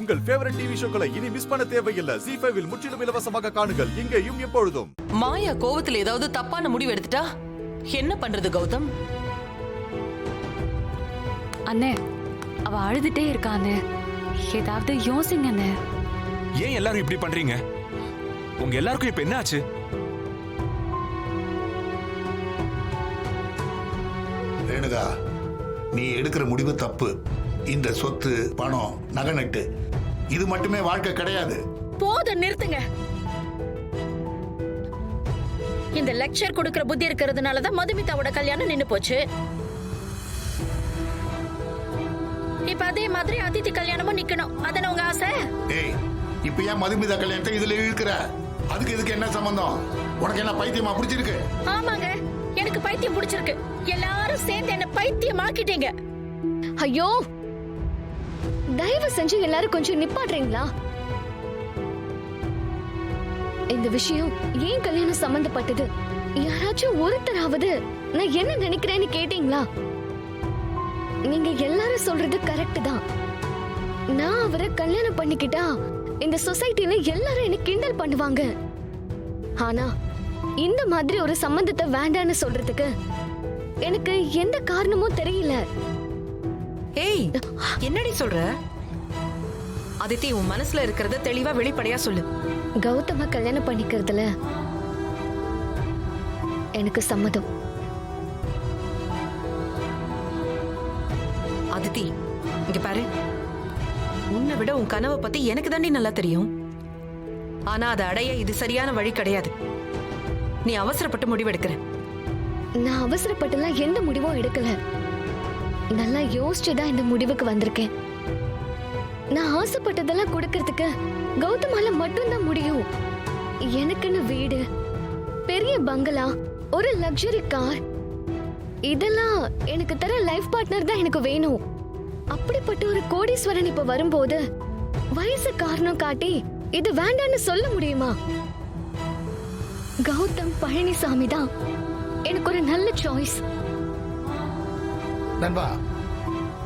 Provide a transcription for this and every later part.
உங்கள் favourite TV ஷோக்களை இனி miss பண்ண தேவையில்லை. ZEE5 இல் முற்றிலும் இலவசமாக காணுங்கள். இங்கேயும் எப்பொழுதும். மாயா கோவத்துல ஏதாவது தப்பான முடிவு எடுத்துட்டா என்ன பண்றது கௌதம்? அண்ணே, அவ அழுதுட்டே இருக்கா அண்ணே. ஏதாவது யோசிங்க அண்ணே. ஏன் எல்லாரும் இப்படி பண்றீங்க? உங்க எல்லாருக்கும் இப்ப என்ன ஆச்சு? ரேணுகா, நீ எடுக்கிற முடிவு தப்பு. இந்த சொத்து, பணம், நகை நட்டு இது மட்டுமே வாழ்க்கை கிடையாது. போதும், நிறுத்துங்க. இந்த லெக்சர் கொடுக்கிற புத்தி இருக்கிறதுனாலதான் மதுமிதாவோட கல்யாணம் நின்னு போச்சு. இப்ப அதே மாதிரி அதித்தி கல்யாணமும் நிக்கணும். அதான உங்க ஆசை? ஏய், இப்ப ஏன் மதுமிதா கல்யாணத்தை இதுல இழுக்கிற? அதுக்கு இதுக்கு என்ன சம்பந்தம்? உனக்கு என்ன பைத்தியமா பிடிச்சிருக்கு? ஆமாங்க, எனக்கு பைத்தியம் பிடிச்சிருக்கு. எல்லாரும் சேர்ந்து என்ன பைத்தியமாக்கிட்டீங்க. ஐயோ, தயவு செஞ்சு எல்லாரும் கொஞ்சம் நிப்பாட்றீங்களா? இந்த விஷயம் ஏன் கல்யாணம் சம்பந்தப்பட்டது? யாராச்சும் ஒருத்தராவது நான் என்ன நினைக்கிறேன்னு கேட்டீங்களா? நீங்க எல்லாரும் சொல்றது கரெக்ட் தான். நான் அவரை கல்யாணம் பண்ணிக்கிட்டா இந்த சொசைட்டில எல்லாரும் என்ன கிண்டல் பண்ணுவாங்க. ஆனா இந்த மாதிரி ஒரு சம்பந்தத்தை வேண்டான்னு சொல்றதுக்கு எனக்கு எந்த காரணமும் தெரியல. ஏய், என்னடி சொல்ற? அதித்தி, உன் மனசுல இருக்கிறத தெளிவா வெளிப்படையா சொல்லு. கௌதம கல்யாணம் பண்ணிக்கிறதுல எனக்கு சம்மதம். அதித்தி, இங்க பாரு, உன்னை விட உன் கனவை பத்தி எனக்கு தாண்டி நல்லா தெரியும். ஆனா அதை அடைய இது சரியான வழி கிடையாது. நீ அவசரப்பட்டு முடிவெடுக்கிற. நான் அவசரப்பட்டுலாம் எந்த முடிவும் எடுக்கல. நல்லா யோசிச்சுதான் இந்த முடிவுக்கு வந்திருக்கேன். நான் ஆசைப்பட்டதெல்லாம் கொடுக்கறதுக்கு கௌதமால மட்டும்தான் முடியும். எனக்குன்னு வீடு, பெரிய பங்களா, ஒரு லக்ஸரி கார், இதெல்லாம் எனக்கு தர லைஃப் பார்ட்னர் தான் எனக்கு வேணும். அப்படிப்பட்ட ஒரு கோடீஸ்வரன் இப்ப வரும்போது வயசு காரணம் காட்டி இது வேண்டான்னு சொல்ல முடியுமா? கௌதம் பழனிசாமி தான் எனக்கு ஒரு நல்ல சாய்ஸ். நண்பா,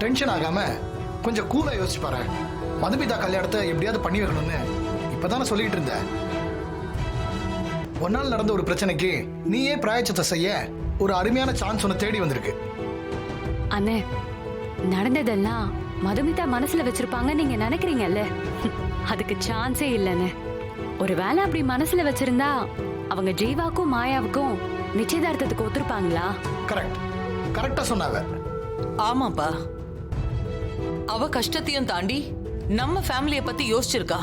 டென்ஷன் ஆகாம கொஞ்சம் கூலா யோசிச்சு பாரு. மதுமிதா கல்யாணத்தை எப்படியாவது பண்ணி வைக்கணும்னு இப்பதானே சொல்லிட்டு இருந்த. ஒரு நாள் நடந்த ஒரு பிரச்சனைக்கு நீயே பிராயச்சித்தம் செய்ய ஒரு அருமையான சான்ஸ் ஒன்று தேடி வந்திருக்கு. அண்ணே, நடந்ததெல்லாம் மதுமிதா மனசுல வச்சிருப்பாங்க நீங்க நினைக்கிறீங்கல்ல? அதுக்கு சான்ஸே இல்லைன்னு. ஒருவேளை அப்படி மனசுல வச்சிருந்தா அவங்க ஜீவாக்கும் மாயாவுக்கும் நிச்சயதார்த்தத்துக்கு ஒத்துருப்பாங்களா? கரெக்ட், கரெக்டா சொன்னாவ. ஆமாப்பா, அவ கஷ்டத்தையும் தாண்டி நம்ம ஃபேமிலிய பத்தி யோசிச்சிருக்கா.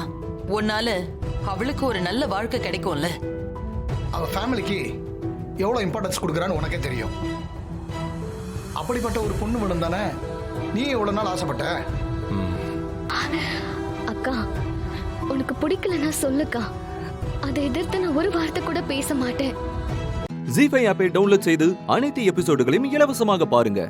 உன்னால அவளுக்கு ஒரு நல்ல வாழ்க்கை கிடைக்கும்ல. அவ ஃபேமிலிக்கு எவ்வளவு இம்பார்ட்டன்ஸ் கொடுக்கறான்னு உனக்கே தெரியும். அப்படிப்பட்ட ஒரு பொண்ணு வேணும் தானே நீ எவ்வளவு நாள் ஆசைப்பட்ட. அக்கா, உனக்கு பிடிக்கலன்னா சொல்லுக்கா. அதை எதிர்த்து நான் ஒரு வார்த்தை கூட பேச மாட்டேன். ZEE5 ஆப்பை டவுன்லோட் செய்து அனைத்து எபிசோடுகளையும் இலவசமாக பாருங்க.